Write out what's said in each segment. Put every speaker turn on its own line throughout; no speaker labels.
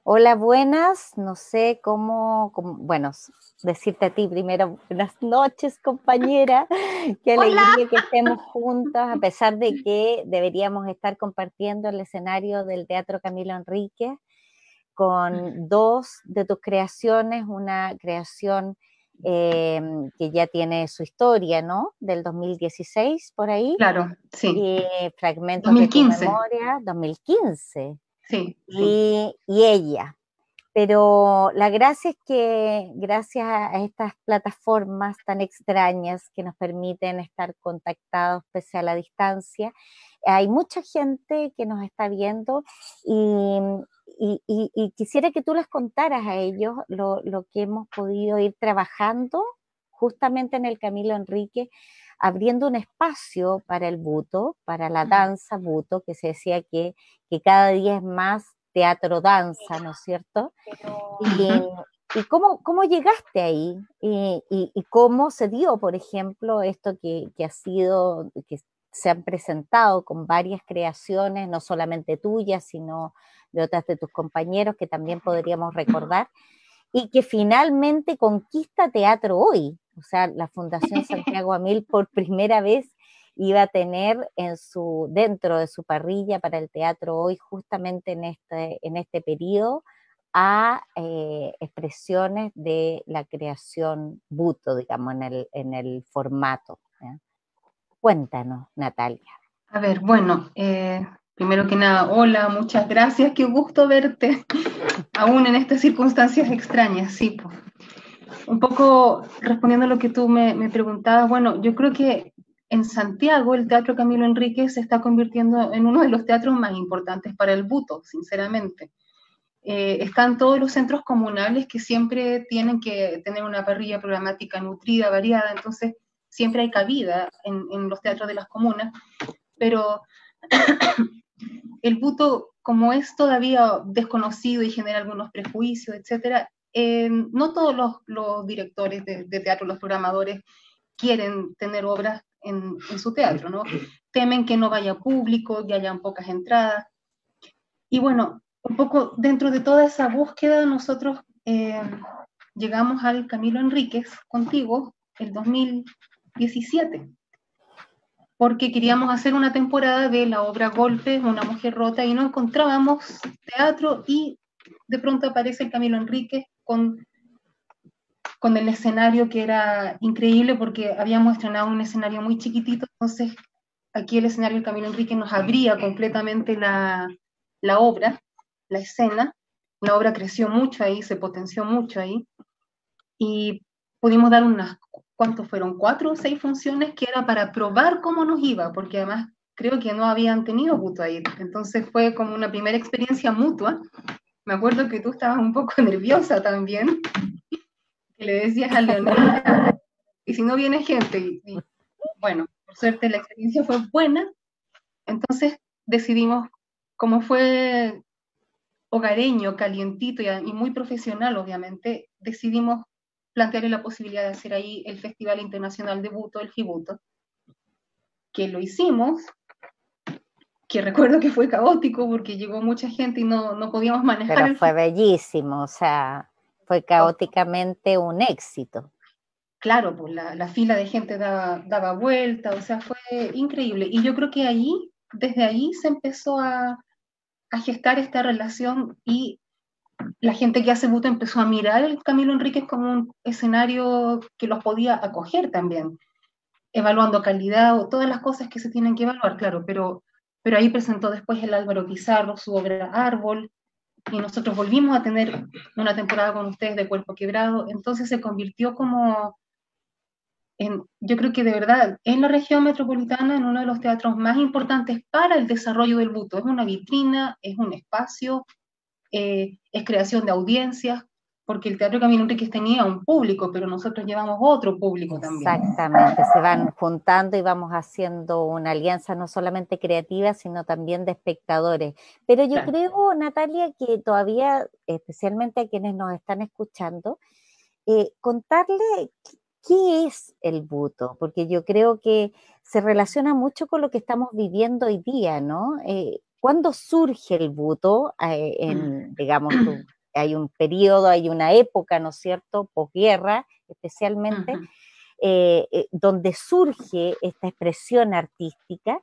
Hola, buenas. No sé bueno, decirte a ti primero, buenas noches, compañera. Qué
Hola.
alegría que estemos juntas, a pesar de que deberíamos estar compartiendo el escenario del Teatro Camilo Enríquez con dos de tus creaciones, una creación eh, que ya tiene su historia, ¿no? Del 2016 por ahí,
Claro, sí.
Fragmentos de tu
2015,
memoria, 2015,
sí, sí.
y ella. Pero la gracia es que gracias a estas plataformas tan extrañas que nos permiten estar contactados pese a la distancia, hay mucha gente que nos está viendo y, y quisiera que tú les contaras a ellos lo que hemos podido ir trabajando justamente en el Camilo Enrique, abriendo un espacio para el buto, para la
Mm.
danza buto, que se decía que cada día es más teatro danza, ¿no es cierto? Y,
Ujú.
y cómo llegaste ahí y cómo se dio, por ejemplo, esto que ha sido, que se han presentado con varias creaciones, no solamente tuyas, sino de otras de tus compañeros que también podríamos recordar, y que finalmente conquista teatro hoy. O sea, la Fundación Santiago Amil por primera vez iba a tener dentro de su parrilla para el teatro hoy, justamente en este periodo, a expresiones de la creación buto, digamos, en el formato. ¿Ya? Cuéntanos, Natalia.
A ver, bueno, primero que nada, hola, muchas gracias, qué gusto verte, aún en estas circunstancias extrañas, sí. Pues. Un poco respondiendo a lo que tú me preguntabas, bueno, yo creo que en Santiago el Teatro Camilo Enríquez se está convirtiendo en uno de los teatros más importantes para el buto, sinceramente. Están todos los centros comunales que siempre tienen que tener una parrilla programática nutrida, variada, entonces siempre hay cabida en los teatros de las comunas, pero el buto, como es todavía desconocido y genera algunos prejuicios, etcétera, no todos los directores de teatro, los programadores, quieren tener obras en su teatro, ¿no? Temen que no vaya público, que hayan pocas entradas, y bueno, un poco dentro de toda esa búsqueda, nosotros llegamos al Camilo Enríquez contigo el 2017, porque queríamos hacer una temporada de la obra Golpes, una mujer rota, y no encontrábamos teatro, y de pronto aparece el Camilo Enríquez con el escenario que era increíble, porque habíamos estrenado un escenario muy chiquitito, entonces aquí el escenario del Camilo Enríquez nos abría completamente la obra, la escena. La obra creció mucho ahí, se potenció mucho ahí, y pudimos dar unas, ¿cuántos fueron? 4 o 6 funciones, que era para probar cómo nos iba, porque además creo que no habían tenido buto ahí. Entonces fue como una primera experiencia mutua. Me acuerdo que tú estabas un poco nerviosa también, que le decías a Leonel, y si no viene gente, y bueno, por suerte la experiencia fue buena, entonces decidimos, como fue hogareño, calientito y muy profesional, obviamente, decidimos plantearle la posibilidad de hacer ahí el Festival Internacional de Buto, el Gibuto, que lo hicimos, que recuerdo que fue caótico porque llegó mucha gente y no podíamos manejar
Pero
el
fue
flujo.
bellísimo, o sea, fue caóticamente un éxito.
Claro, pues la fila de gente daba vuelta, o sea, fue increíble. Y yo creo que ahí, desde ahí se empezó a gestar esta relación, y la gente que hace buto empezó a mirar el Camilo Enríquez como un escenario que los podía acoger también, evaluando calidad o todas las cosas que se tienen que evaluar, claro, pero ahí presentó después el Álvaro Pizarro su obra Árbol, y nosotros volvimos a tener una temporada con ustedes de Cuerpo Quebrado, entonces se convirtió como yo creo que de verdad, en la región metropolitana, en uno de los teatros más importantes para el desarrollo del buto. Es una vitrina, es un espacio, es creación de audiencias, porque el Teatro Camilo Enríquez tenía un público, pero nosotros llevamos otro público también.
Exactamente, se van juntando y vamos haciendo una alianza no solamente creativa, sino también de espectadores. Pero yo
Claro.
creo, Natalia, que todavía, especialmente a quienes nos están escuchando, contarle qué es el buto, porque yo creo que se relaciona mucho con lo que estamos viviendo hoy día, ¿no? ¿Cuándo surge el buto,
Mm.
digamos, tú? hay un periodo, hay una época, ¿no es cierto?, posguerra especialmente, donde surge esta expresión artística.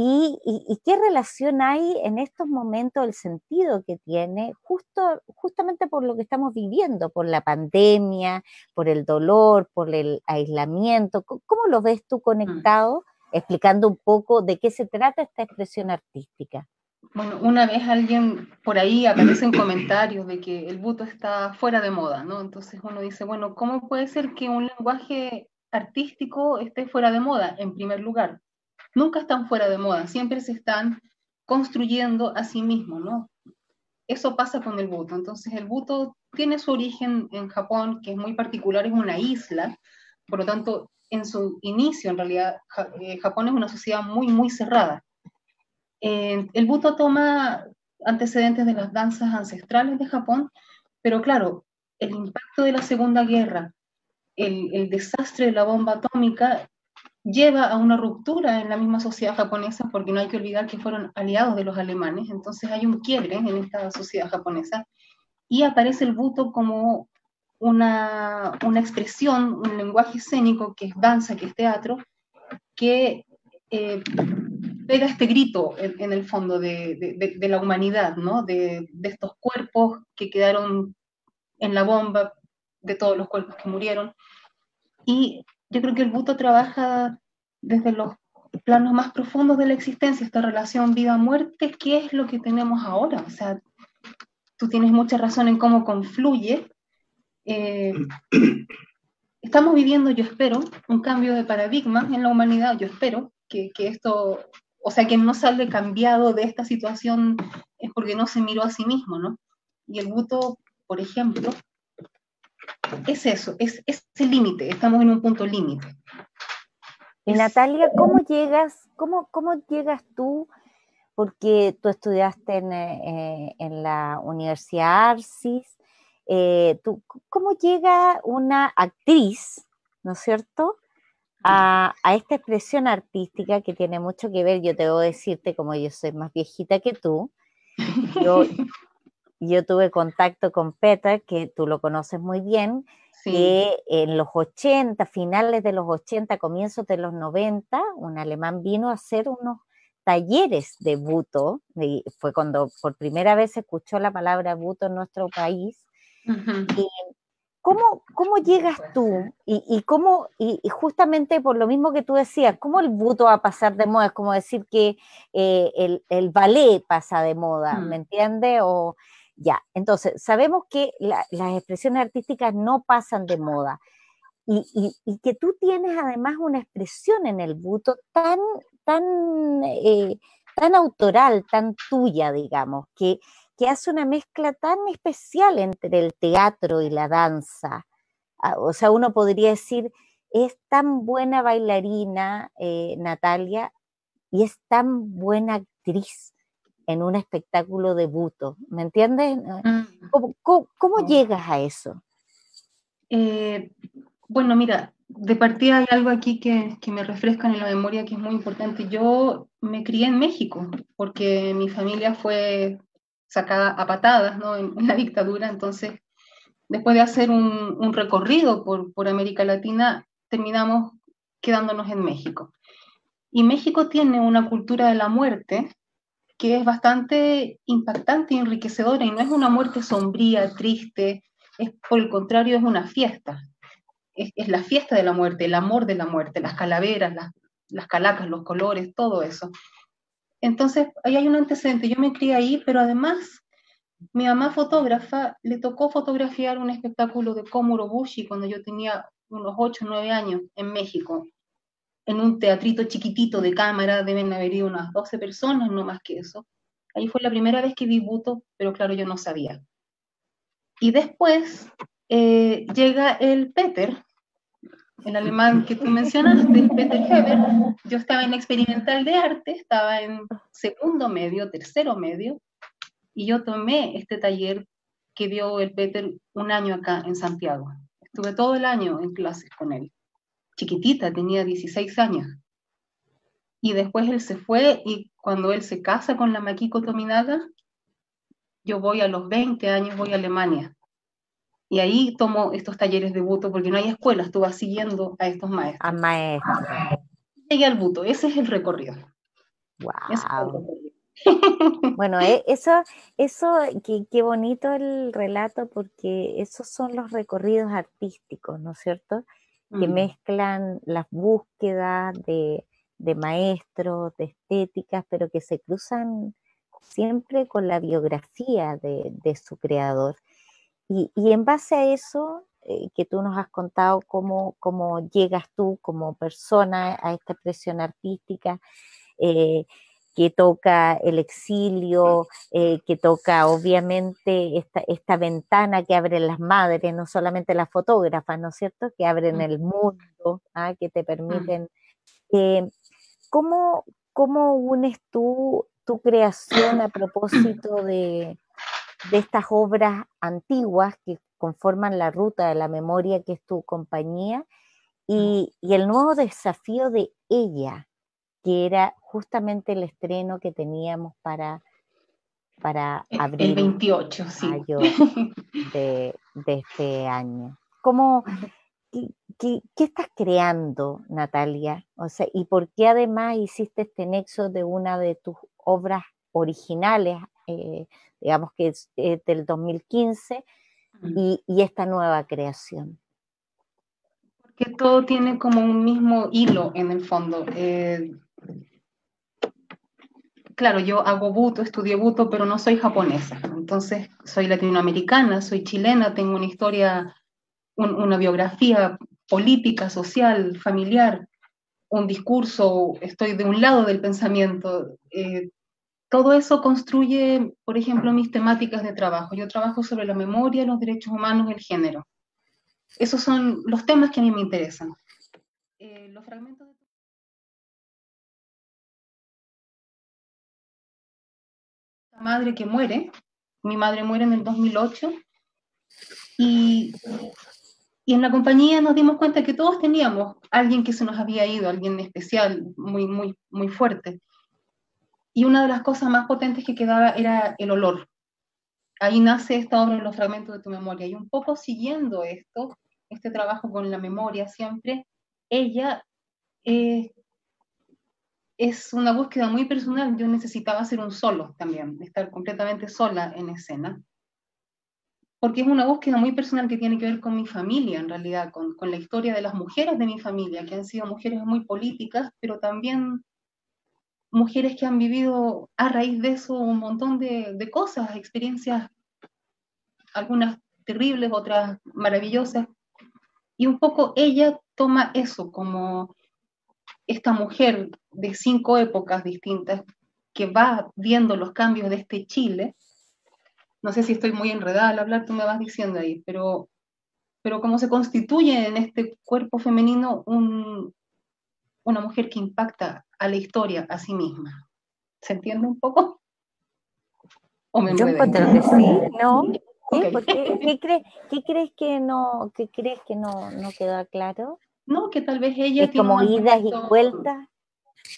¿Y qué relación hay en estos momentos, el sentido que tiene, justamente por lo que estamos viviendo, por la pandemia, por el dolor, por el aislamiento? ¿Cómo lo ves tú conectado? Explicando un poco de qué se trata esta expresión artística.
Bueno, una vez alguien por ahí aparece en comentarios de que el buto está fuera de moda, ¿no? Entonces uno dice, bueno, ¿cómo puede ser que un lenguaje artístico esté fuera de moda? En primer lugar, nunca están fuera de moda, siempre se están construyendo a sí mismos, ¿no? Eso pasa con el buto. Entonces el buto tiene su origen en Japón, que es muy particular, es una isla, por lo tanto, en su inicio, en realidad, Japón es una sociedad muy, muy cerrada. El buto toma antecedentes de las danzas ancestrales de Japón, pero claro, el impacto de la Segunda Guerra, el desastre de la bomba atómica, lleva a una ruptura en la misma sociedad japonesa, porque no hay que olvidar que fueron aliados de los alemanes, entonces hay un quiebre en esta sociedad japonesa, y aparece el buto como una expresión, un lenguaje escénico, que es danza, que es teatro, que pega este grito en el fondo de la humanidad, ¿no? De estos cuerpos que quedaron en la bomba, de todos los cuerpos que murieron. Y yo creo que el buto trabaja desde los planos más profundos de la existencia, esta relación vida-muerte, ¿qué es lo que tenemos ahora? O sea, tú tienes mucha razón en cómo confluye. Estamos viviendo, yo espero, un cambio de paradigma en la humanidad, yo espero que esto, o sea, que no sale cambiado de esta situación es porque no se miró a sí mismo, ¿no? Y el buto, por ejemplo, es eso, es ese límite, estamos en un punto límite.
Y Natalia, cómo llegas tú? Porque tú estudiaste en la Universidad Arcis. ¿Cómo llega una actriz, ¿no es cierto?, a esta expresión artística que tiene mucho que ver? Yo te debo decirte, como yo soy más viejita que tú, yo, yo tuve contacto con Peter, que tú lo conoces muy bien,
Sí.
que en los 80, finales de los 80, comienzos de los 90, un alemán vino a hacer unos talleres de buto, y fue cuando por primera vez se escuchó la palabra buto en nuestro país. Y ¿cómo llegas tú? Y justamente por lo mismo que tú decías, ¿cómo el buto va a pasar de moda? Es como decir que el ballet pasa de moda, ¿me entiendes? O ya, entonces sabemos que las expresiones artísticas no pasan de moda. Y que tú tienes además una expresión en el buto tan autoral, tan tuya, digamos, que hace una mezcla tan especial entre el teatro y la danza. O sea, uno podría decir, es tan buena bailarina, Natalia, y es tan buena actriz en un espectáculo de buto, ¿me entiendes? ¿Cómo llegas a eso?
Bueno, mira, de partida hay algo aquí que me refresca en la memoria que es muy importante. Yo me crié en México porque mi familia fue sacada a patadas, ¿no?, en la dictadura. Entonces, después de hacer un recorrido por América Latina, terminamos quedándonos en México. Y México tiene una cultura de la muerte que es bastante impactante y enriquecedora, y no es una muerte sombría, triste, es por el contrario, es una fiesta. Es la fiesta de la muerte, el amor de la muerte, las calaveras, las calacas, los colores, todo eso. Entonces, ahí hay un antecedente. Yo me crié ahí, pero además, mi mamá fotógrafa, le tocó fotografiar un espectáculo de Komuro Bushi cuando yo tenía unos 8 o 9 años en México, en un teatrito chiquitito de cámara, deben haber ido unas 12 personas, no más que eso. Ahí fue la primera vez que vi buto, pero claro, yo no sabía. Y después llega el Peter, el alemán que tú mencionaste, el Peter Heber. Yo estaba en la experimental de arte, estaba en segundo medio, tercero medio, y yo tomé este taller que dio el Peter un año acá en Santiago. Estuve todo el año en clases con él. Chiquitita, tenía 16 años. Y después él se fue, y cuando él se casa con la Makiko Tominaga, yo voy a los 20 años, voy a Alemania. Y ahí tomo estos talleres de buto, porque no hay escuelas, tú vas siguiendo a estos
A
maestros.
maestro.
Llegué al buto, ese es el recorrido. Ese es el
Wow.
recorrido.
Bueno, eso, qué bonito el relato, porque esos son los recorridos artísticos, ¿no es cierto? Que
Mm.
mezclan las búsquedas de maestros, de estéticas, pero que se cruzan siempre con la biografía de su creador. Y en base a eso, que tú nos has contado cómo llegas tú como persona a esta expresión artística, eh, que toca el exilio, que toca obviamente esta ventana que abren las madres, no solamente las fotógrafas, ¿no es cierto?, que abren
Mm.
el mundo, ¿ah?, que te
Mm.
permiten. eh, ¿cómo, cómo unes tú tu creación a propósito de estas obras antiguas que conforman la ruta de la memoria, que es tu compañía, y el nuevo desafío de ella, que era justamente el estreno que teníamos para
El
abril,
28, sí.
mayo de este año? ¿Cómo, qué estás creando, Natalia? O sea, ¿y por qué además hiciste este nexo de una de tus obras originales, digamos que es del 2015,
Mm.
y esta nueva creación?
Porque todo tiene como un mismo hilo en el fondo. Claro, yo hago buto, estudié buto, pero no soy japonesa. Entonces, soy latinoamericana, soy chilena, tengo una historia, una biografía política, social, familiar, un discurso, estoy de un lado del pensamiento. Todo eso construye, por ejemplo, mis temáticas de trabajo. Yo trabajo sobre la memoria, los derechos humanos, el género. Esos son los temas que a mí me interesan. Los fragmentos de la madre que muere, mi madre muere en el 2008, y, y en la compañía nos dimos cuenta que todos teníamos alguien que se nos había ido, alguien especial, muy, muy, muy fuerte. Y una de las cosas más potentes que quedaba era el olor. Ahí nace esta obra, Los fragmentos de tu memoria. Y un poco siguiendo esto, este trabajo con la memoria siempre, ella eh, es una búsqueda muy personal. Yo necesitaba hacer un solo también, estar completamente sola en escena, porque es una búsqueda muy personal que tiene que ver con mi familia, en realidad, con la historia de las mujeres de mi familia, que han sido mujeres muy políticas, pero también mujeres que han vivido a raíz de eso un montón de cosas, experiencias, algunas terribles, otras maravillosas, y un poco ella toma eso como esta mujer de 5 épocas distintas que va viendo los cambios de este Chile. No sé si estoy muy enredada al hablar, tú me vas diciendo ahí, pero cómo se constituye en este cuerpo femenino una mujer que impacta a la historia a sí misma. ¿Se entiende un poco? ¿O me
Yo
enredé?
encuentro que sí, ¿no?
Ok.
¿Sí? ¿Qué crees que no quedó claro?
No, que tal vez ella
Es
tiene un
como idas y
argumento.
vueltas,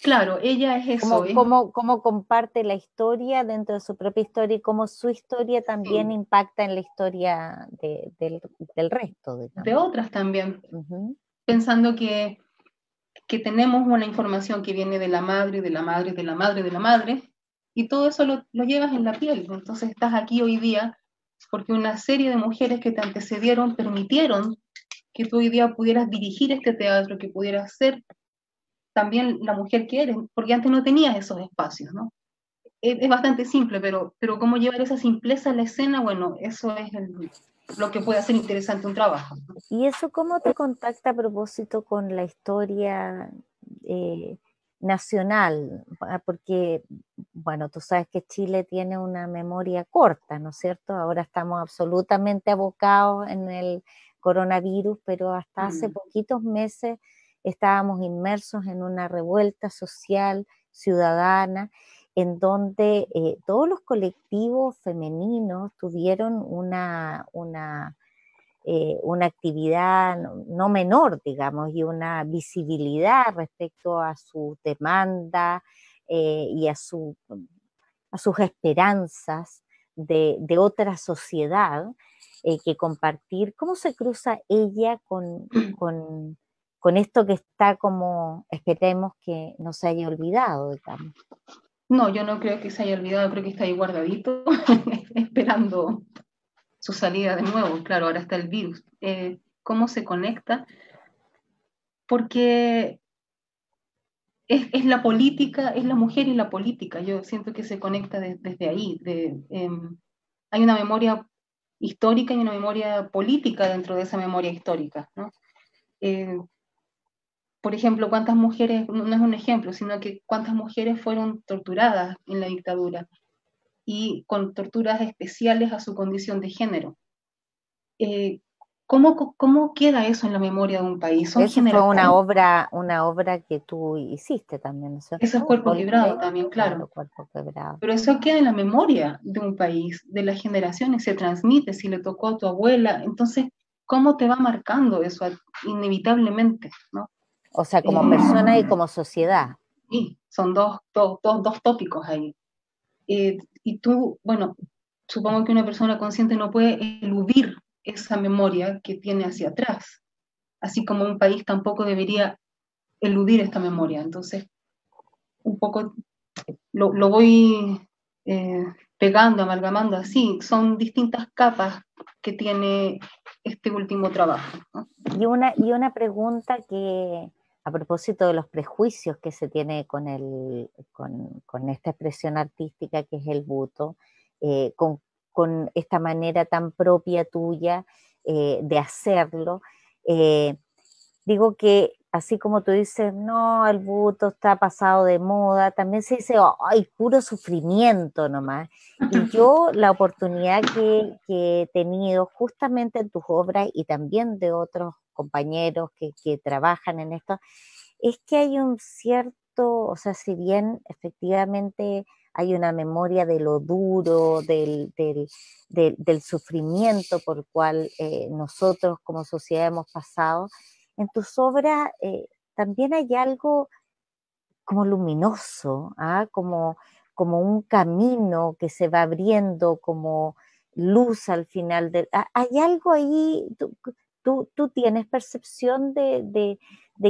Claro, ella es eso.
cómo comparte la historia dentro de su propia historia, y cómo su historia también
Sí,
impacta en la historia del resto,
de
digamos.
otras también,
Ujú.
pensando que tenemos una información que viene de la madre, de la madre, de la madre, de la madre, y todo eso lo llevas en la piel. Entonces estás aquí hoy día porque una serie de mujeres que te antecedieron permitieron que tú hoy día pudieras dirigir este teatro, que pudieras ser también la mujer que eres, porque antes no tenías esos espacios, ¿no? Es bastante simple, pero cómo llevar esa simpleza a la escena, bueno, eso es lo que puede hacer interesante un trabajo.
¿Y eso cómo te contacta a propósito con la historia eh, nacional? Porque, bueno, tú sabes que Chile tiene una memoria corta, ¿no es cierto? Ahora estamos absolutamente abocados en el coronavirus, pero hasta hace
Mm.
poquitos meses estábamos inmersos en una revuelta social, ciudadana, en donde todos los colectivos femeninos tuvieron una actividad no menor, digamos, y una visibilidad respecto a su demanda y a sus esperanzas, de otra sociedad, que compartir. ¿Cómo se cruza ella con esto que está como, esperemos que no se haya olvidado, digamos?
No, yo no creo que se haya olvidado, creo que está ahí guardadito, esperando su salida de nuevo. Claro, ahora está el virus. ¿Cómo se conecta? Porque es la política, es la mujer y la política. Yo siento que se conecta desde ahí. Hay una memoria histórica y una memoria política dentro de esa memoria histórica, ¿no? Eh, por ejemplo, cuántas mujeres, no es un ejemplo, sino que cuántas mujeres fueron torturadas en la dictadura y con torturas especiales a su condición de género. Eh, ¿Cómo queda eso en la memoria de un país? Son
Eso fue
generaciones.
una obra que tú hiciste también, ¿no es
Eso es
cierto?
cuerpo quebrado
Golpe,
también,
claro,
claro.
cuerpo quebrado.
Pero eso queda en la memoria de un país, de las generaciones, se transmite, si le tocó a tu abuela, entonces, ¿cómo te va marcando eso inevitablemente, ¿no?
O sea, como persona y
Eh,
como sociedad.
sí, son dos tópicos ahí. Y tú, bueno, supongo que una persona consciente no puede eludir esa memoria que tiene hacia atrás, así como un país tampoco debería eludir esta memoria. Entonces, un poco lo voy eh, pegando, amalgamando así. Son distintas capas que tiene este último trabajo, ¿no?
Y una pregunta que, a propósito de los prejuicios que se tiene con esta expresión artística que es el buto, con esta manera tan propia tuya de hacerlo, eh, digo que así como tú dices, no, el buto está pasado de moda, también se dice, ay, puro sufrimiento nomás. Y yo la oportunidad que he tenido justamente en tus obras y también de otros compañeros que trabajan en esto, es que hay un cierto, o sea, si bien efectivamente hay una memoria de lo duro, del sufrimiento por el cual nosotros como sociedad hemos pasado, en tus obras también hay algo como luminoso, ¿ah? Como un camino que se va abriendo, como luz al final del... Hay algo ahí, tú tienes percepción de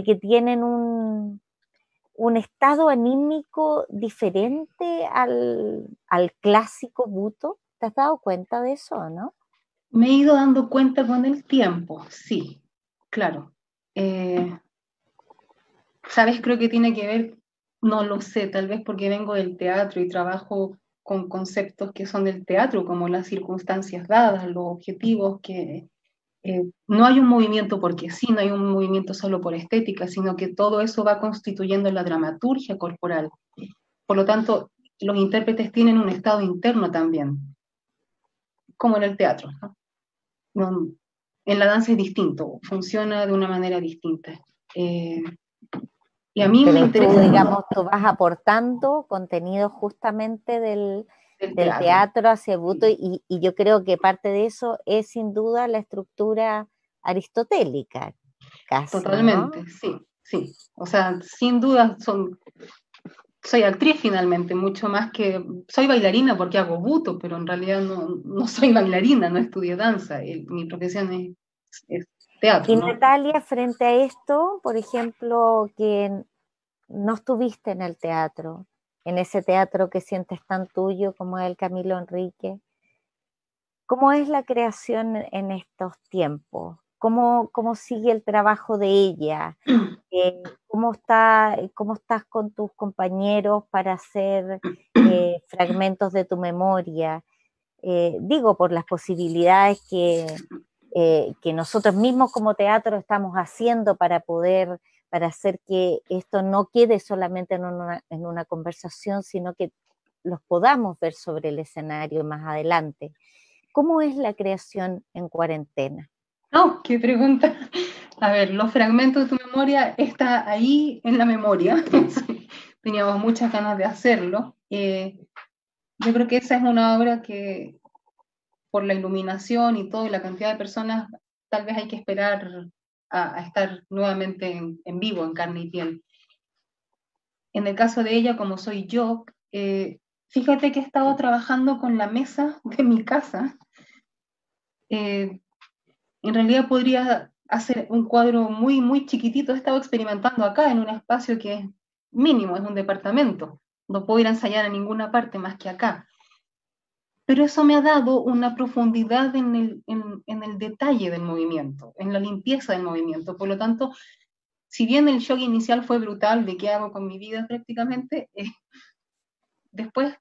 que tienen un estado anímico diferente al clásico buto. ¿Te has dado cuenta de eso, no?
Me he ido dando cuenta con el tiempo, sí, claro. Eh, ¿Sabes? Creo que tiene que ver, no lo sé, tal vez porque vengo del teatro y trabajo con conceptos que son del teatro, como las circunstancias dadas, los objetivos, que no hay un movimiento porque sí, no hay un movimiento solo por estética, sino que todo eso va constituyendo la dramaturgia corporal. Por lo tanto, los intérpretes tienen un estado interno también, como en el teatro, ¿no? No, en la danza es distinto, funciona de una manera distinta. Eh, y a mí me
Pero tú,
interesa
digamos, tú vas aportando contenido justamente
el
del
teatro.
teatro hacia el buto y yo creo que parte de eso es sin duda la estructura aristotélica, casi,
Totalmente,
¿no?
sí, sí. O sea, sin duda soy actriz finalmente, mucho más que... Soy bailarina porque hago buto, pero en realidad no soy bailarina, no estudio danza. Mi profesión es teatro,
Y
¿no?
Natalia, frente a esto, por ejemplo, que no estuviste en el teatro, en ese teatro que sientes tan tuyo como es el Camilo Enrique, ¿cómo es la creación en estos tiempos? ¿Cómo sigue el trabajo de ella? ¿Cómo estás con tus compañeros para hacer fragmentos de tu memoria? Digo, por las posibilidades que nosotros mismos como teatro estamos haciendo para hacer que esto no quede solamente en una conversación, sino que los podamos ver sobre el escenario más adelante. ¿Cómo es la creación en cuarentena?
No, qué pregunta. A ver, los fragmentos de tu memoria está ahí en la memoria. Sí, teníamos muchas ganas de hacerlo. Yo creo que esa es una obra que por la iluminación y todo y la cantidad de personas, tal vez hay que esperar a estar nuevamente en vivo, en carne y piel. En el caso de ella, como soy yo, Fíjate que he estado trabajando con la mesa de mi casa. En realidad podría hacer un cuadro muy, muy chiquitito. He estado experimentando acá en un espacio que es mínimo, es un departamento. No puedo ir a ensayar a ninguna parte más que acá. Pero eso me ha dado una profundidad en el detalle del movimiento, en la limpieza del movimiento. Por lo tanto, si bien el shock inicial fue brutal de qué hago con mi vida prácticamente, después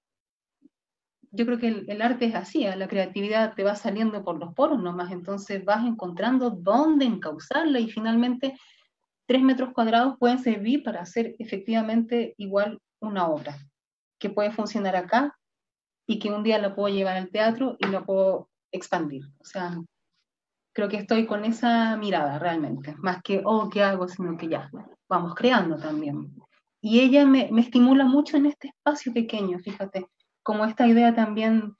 yo creo que el arte es así, la creatividad te va saliendo por los poros nomás, entonces vas encontrando dónde encauzarla y finalmente 3 metros cuadrados pueden servir para hacer efectivamente igual una obra, que puede funcionar acá y que un día la puedo llevar al teatro y la puedo expandir. O sea, creo que estoy con esa mirada realmente, más que, oh, ¿qué hago? Sino que ya, vamos creando también. Y ella me estimula mucho en este espacio pequeño, fíjate, como esta idea también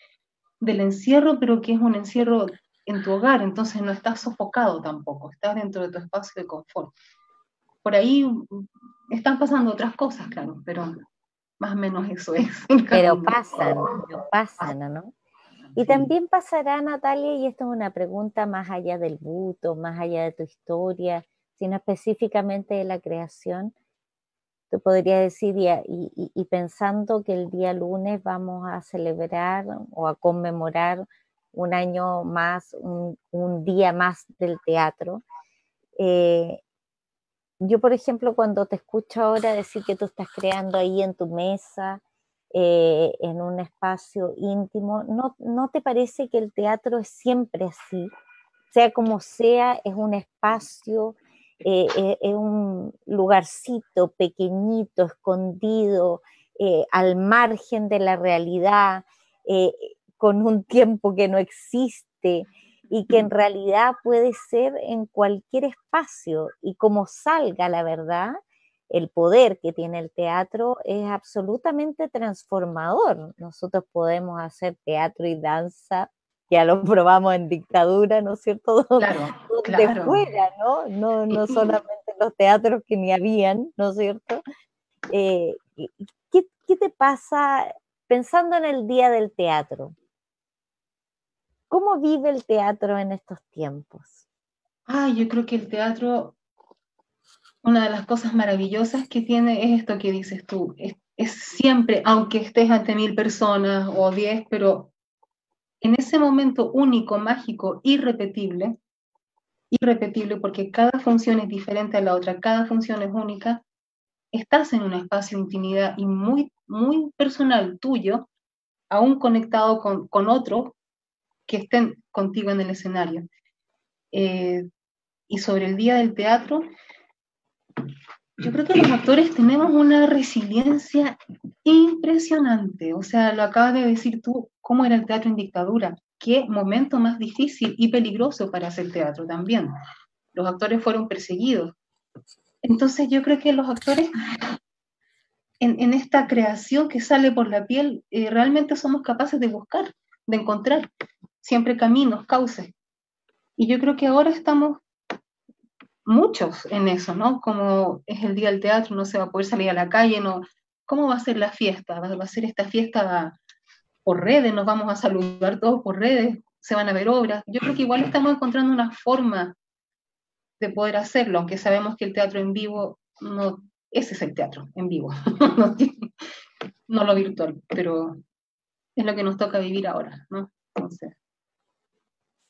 del encierro, pero que es un encierro en tu hogar, entonces no estás sofocado tampoco, estás dentro de tu espacio de confort. Por ahí están pasando otras cosas, claro, pero más o menos eso es el camino.
Pero pasan, ¿no? Y
Sí.
también pasará, Natalia, y esto es una pregunta más allá del busto, más allá de tu historia, sino específicamente de la creación. Te podría decir, y pensando que el día lunes vamos a celebrar o a conmemorar un año más, un día más del teatro. eh, yo, por ejemplo, cuando te escucho ahora decir que tú estás creando ahí en tu mesa, en un espacio íntimo, ¿no te parece que el teatro es siempre así? Sea como sea, es un espacio, es un lugarcito pequeñito, escondido, al margen de la realidad, eh, con un tiempo que no existe y que en realidad puede ser en cualquier espacio y como salga la verdad, el poder que tiene el teatro es absolutamente transformador. Nosotros podemos hacer teatro y danza, ya lo probamos en dictadura, ¿no es cierto?
Claro,
Donde
claro.
fuera, ¿no? No
Y,
solamente los teatros que ni habían, ¿no es cierto? ¿Qué te pasa pensando en el Día del Teatro? ¿Cómo vive el teatro en estos tiempos?
yo creo que el teatro, una de las cosas maravillosas que tiene es esto que dices tú, es siempre, aunque estés ante 1000 personas o 10, pero en ese momento único, mágico, irrepetible, irrepetible porque cada función es diferente a la otra, cada función es única, estás en un espacio de intimidad y muy, muy personal tuyo, aún conectado con otros que estén contigo en el escenario. Eh, y sobre el día del teatro, yo creo que los actores tenemos una resiliencia impresionante. O sea, lo acabas de decir tú, cómo era el teatro en dictadura. Qué momento más difícil y peligroso para hacer teatro también. Los actores fueron perseguidos. Entonces yo creo que los actores en esta creación que sale por la piel, realmente somos capaces de buscar, de encontrar siempre caminos, cauces. Y yo creo que ahora estamos muchos en eso, ¿no? Como es el día del teatro, no se va a poder salir a la calle, no. ¿Cómo va a ser la fiesta? ¿Va a ser esta fiesta por redes? ¿Nos vamos a saludar todos por redes? ¿Se van a ver obras? Yo creo que igual estamos encontrando una forma de poder hacerlo, aunque sabemos que el teatro en vivo no, ese es el teatro en vivo, no, no lo virtual, pero es lo que nos toca vivir ahora, ¿no? Entonces,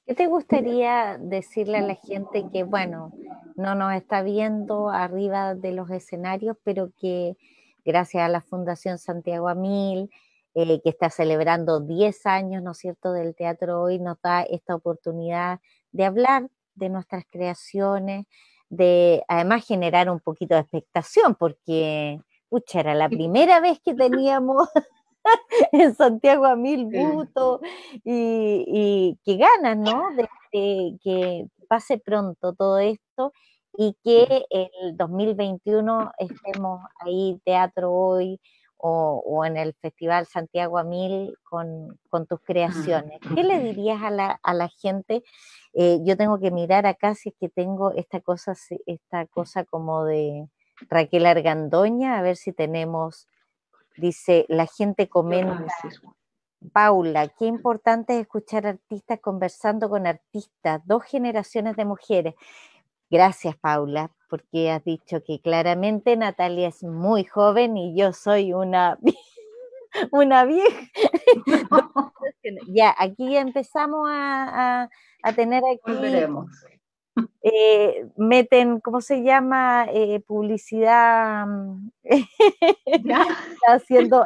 ¿Qué te gustaría decirle a la gente que, bueno, no nos está viendo arriba de los escenarios, pero que gracias a la Fundación Santiago Amil, que está celebrando 10 años, ¿no es cierto?, del teatro hoy, nos da esta oportunidad de hablar de nuestras creaciones, de además generar un poquito de expectación, porque, pucha, era la primera vez que teníamos en Santiago a mil butos y que ganas, ¿no? De que pase pronto todo esto y que el 2021 estemos ahí, Teatro Hoy o en el Festival Santiago a Mil con tus creaciones. ¿Qué le dirías a la gente? Yo tengo que mirar acá si es que tengo esta cosa como de Raquel Argandoña, a ver si tenemos Dice, la gente
¿Qué vas a
comenta,
decir?
Paula, qué importante es escuchar artistas conversando con artistas, dos generaciones de mujeres. Gracias, Paula, porque has dicho que claramente Natalia es muy joven y yo soy una, una vieja.
No,
Ya, aquí ya empezamos a tener aquí,
volveremos.
meten, ¿cómo se llama? Publicidad.
¿Ya?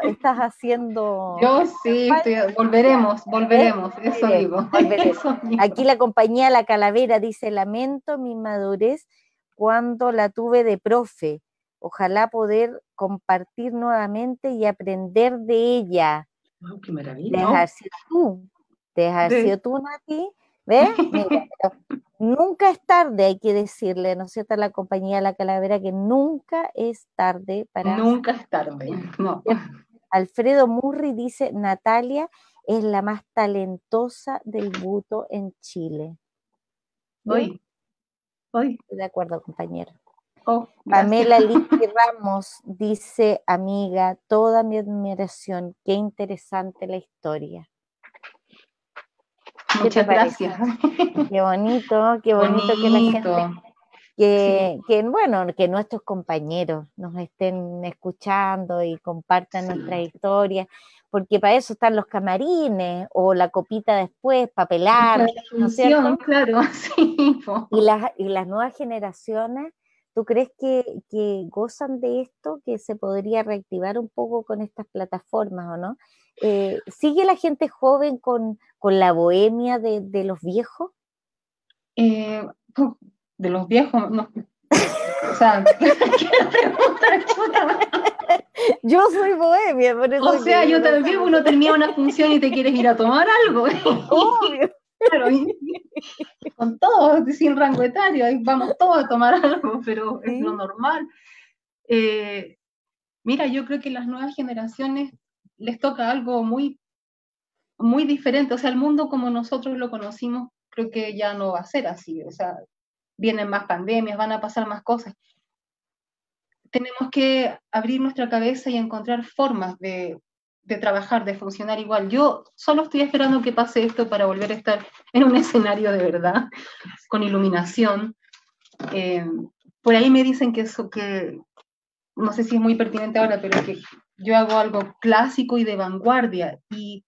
Estás haciendo
Yo sí, volveremos,
¿ves?
volveremos, eso
Volveremos,
digo,
volveremos.
eso
Aquí
digo.
la compañía La Calavera dice, lamento mi inmadurez cuando la tuve de profe. Ojalá poder compartir nuevamente y aprender de ella.
Oh, qué maravilla,
Debes haber
¿no?
sido tú. Debes haber
De...
sido tú, Nati. ¿Ves? Mira, pero nunca es tarde, hay que decirle, ¿no es cierto?, a la compañía La Calavera que nunca es tarde para...
Nunca es tarde, no.
Alfredo Murri dice, Natalia es la más talentosa del buto en Chile. ¿Vio?
Hoy, hoy,
Estoy de acuerdo, compañero.
oh, gracias.
Pamela Licky Ramos dice, amiga, toda mi admiración, qué interesante la historia. ¿Qué te
Muchas
parece?
gracias.
Qué bonito que la
Bonito,
gente,
sí,
bueno, que nuestros compañeros nos estén escuchando y compartan
sí.
nuestras historias, porque para eso están los camarines o la copita después, para
Esa
pelar,
es la
¿no es
función,
cierto?
claro, sí. Po.
Y las nuevas generaciones, ¿tú crees que gozan de esto, que se podría reactivar un poco con estas plataformas o no? ¿Sigue la gente joven con la bohemia de los viejos?
Eh, de los viejos, no. O sea, ¿qué pregunta, chuta?
Yo soy bohemia, por eso
O
que
sea,
digo,
yo
no sé,
también, uno termina una función y te quieres ir a tomar algo.
obvio.
Claro, con todo, sin rango etario, ahí vamos todos a tomar algo, pero es lo
Sí,
normal. Mira, yo creo que las nuevas generaciones les toca algo muy, muy diferente. O sea, el mundo como nosotros lo conocimos, creo que ya no va a ser así. O sea, vienen más pandemias, van a pasar más cosas. Tenemos que abrir nuestra cabeza y encontrar formas de trabajar, de funcionar igual. Yo solo estoy esperando que pase esto para volver a estar en un escenario de verdad, con iluminación. Eh, por ahí me dicen que eso, que no sé si es muy pertinente ahora, pero que yo hago algo clásico y de vanguardia. Y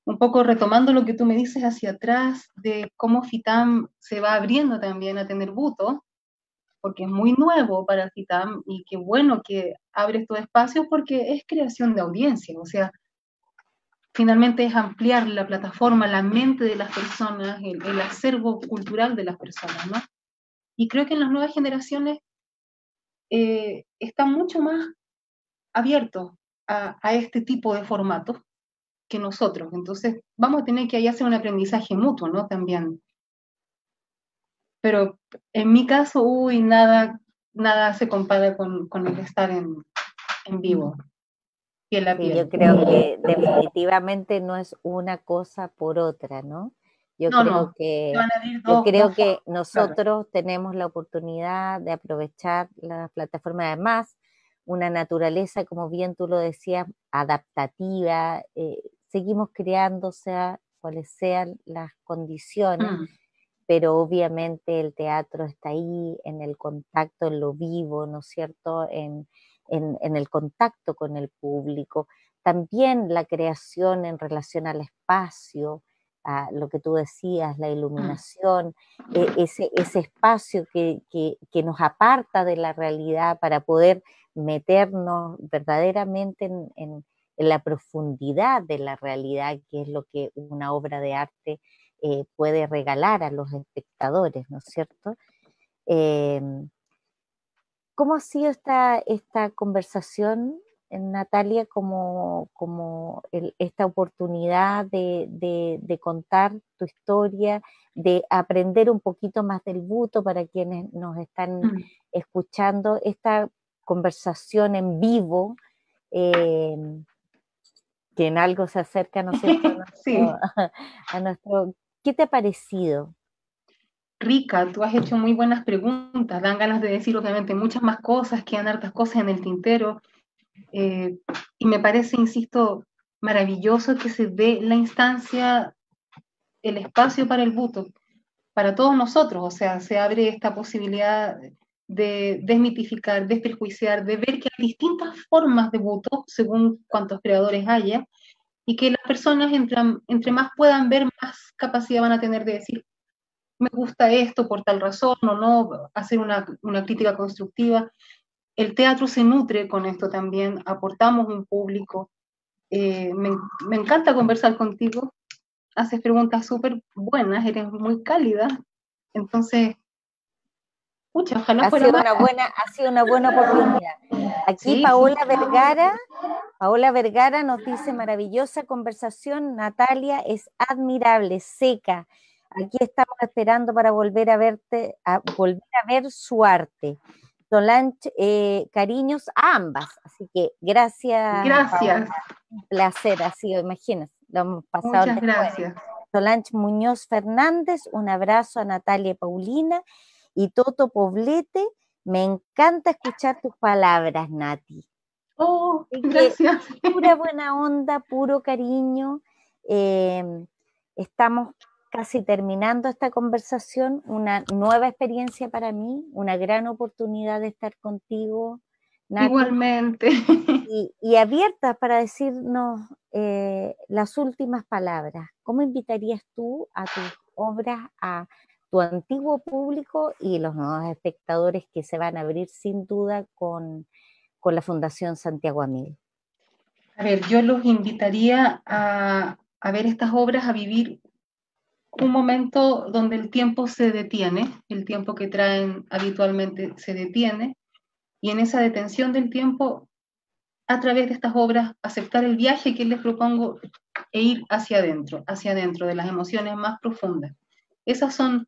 un poco retomando lo que tú me dices hacia atrás, de cómo FITAM se va abriendo también a tener buto, porque es muy nuevo para FITAM y qué bueno que abre estos espacios porque es creación de audiencia, o sea, finalmente es ampliar la plataforma, la mente de las personas, el acervo cultural de las personas, ¿no? Y creo que en las nuevas generaciones están mucho más abiertos a este tipo de formatos que nosotros. Entonces, vamos a tener que ahí hacer un aprendizaje mutuo, ¿no? También. Pero en mi caso, uy, nada, nada se compara con el estar en vivo, piel a
sí, yo
piel.
creo que definitivamente no es una cosa por otra, ¿no? Yo
No,
creo
no, se
que,
van a abrir
yo
dos
creo que
formas, claro.
nosotros tenemos la oportunidad de aprovechar las plataformas, además, una naturaleza, como bien tú lo decías, adaptativa, seguimos creando, sea cuales sean las condiciones,
Mm,
pero obviamente el teatro está ahí, en el contacto, en lo vivo, ¿no es cierto? En el contacto con el público. También la creación en relación al espacio, a lo que tú decías, la
mm,
iluminación, ese espacio que nos aparta de la realidad para poder meternos verdaderamente en la profundidad de la realidad, que es lo que una obra de arte puede regalar a los espectadores, ¿no es cierto? Eh, ¿Cómo ha sido esta conversación, Natalia, esta oportunidad de contar tu historia, de aprender un poquito más del buto para quienes nos están
mm.
escuchando, esta conversación en vivo, eh, que en algo se acerca, ¿no es cierto?,
Sí,
a nuestro, ¿qué te ha parecido?
Rica, tú has hecho muy buenas preguntas, dan ganas de decir obviamente muchas más cosas, quedan hartas cosas en el tintero. Eh, y me parece, insisto, maravilloso que se dé la instancia, el espacio para el buto, para todos nosotros, o sea, se abre esta posibilidad de desmitificar, desprejuiciar, de ver que hay distintas formas de buto según cuántos creadores haya, y que las personas entre más puedan ver, más capacidad van a tener de decir, me gusta esto por tal razón o no, hacer una crítica constructiva. El teatro se nutre con esto también, aportamos un público. Me encanta conversar contigo, haces preguntas súper buenas, eres muy cálida, entonces, pucha, ojalá fuera más.
Ha sido una buena oportunidad. Aquí
Sí, sí.
Paola Vergara nos dice, maravillosa conversación, Natalia, es admirable, seca. Aquí estamos esperando para volver a verte, volver a ver su arte. Solange, cariños a ambas. Así que gracias,
Gracias,
Paola. Un placer, ha sido, imagínense, lo hemos pasado
muchas
después.
gracias.
Solange Muñoz Fernández, un abrazo a Natalia y Paulina. Y Toto Poblete, me encanta escuchar tus palabras, Nati.
Oh,
Así que
gracias.
pura buena onda, puro cariño. Estamos casi terminando esta conversación, una nueva experiencia para mí, una gran oportunidad de estar contigo, Nati,
Igualmente.
y abierta para decirnos las últimas palabras. ¿Cómo invitarías tú a tus obras, a tu antiguo público y los nuevos espectadores que se van a abrir sin duda con la Fundación Santiago Amil?
A ver, yo los invitaría a ver estas obras, a vivir un momento donde el tiempo se detiene, el tiempo que traen habitualmente se detiene, y en esa detención del tiempo, a través de estas obras, aceptar el viaje que les propongo e ir hacia adentro de las emociones más profundas. Esas son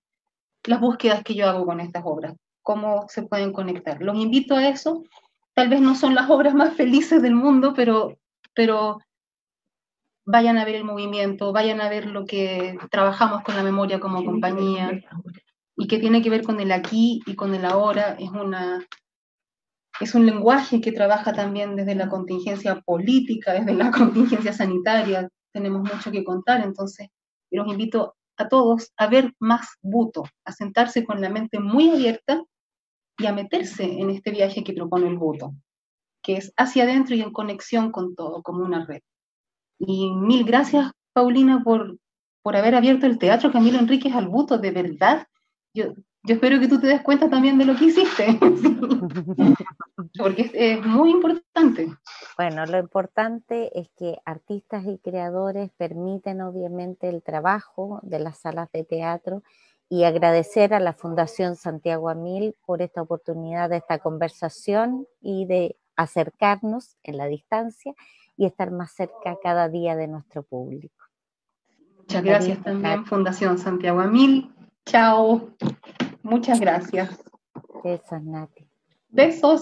las búsquedas que yo hago con estas obras, cómo se pueden conectar. Los invito a eso, tal vez no son las obras más felices del mundo, pero vayan a ver el movimiento, vayan a ver lo que trabajamos con la memoria como compañía y que tiene que ver con el aquí y con el ahora. Es un lenguaje que trabaja también desde la contingencia política, desde la contingencia sanitaria. Tenemos mucho que contar, entonces los invito a todos a ver más buto, a sentarse con la mente muy abierta y a meterse en este viaje que propone el buto, que es hacia adentro y en conexión con todo, como una red. Y mil gracias, Paulina, por haber abierto el Teatro Camilo Enríquez al buto, de verdad. Yo espero que tú te des cuenta también de lo que hiciste, porque es muy importante.
Bueno, lo importante es que artistas y creadores permiten obviamente el trabajo de las salas de teatro y agradecer a la Fundación Santiago Amil por esta oportunidad de esta conversación y de acercarnos en la distancia y estar más cerca cada día de nuestro público.
Muchas gracias también, Fundación Santiago Amil. Chao. Muchas gracias.
Besos, Nati.
Besos.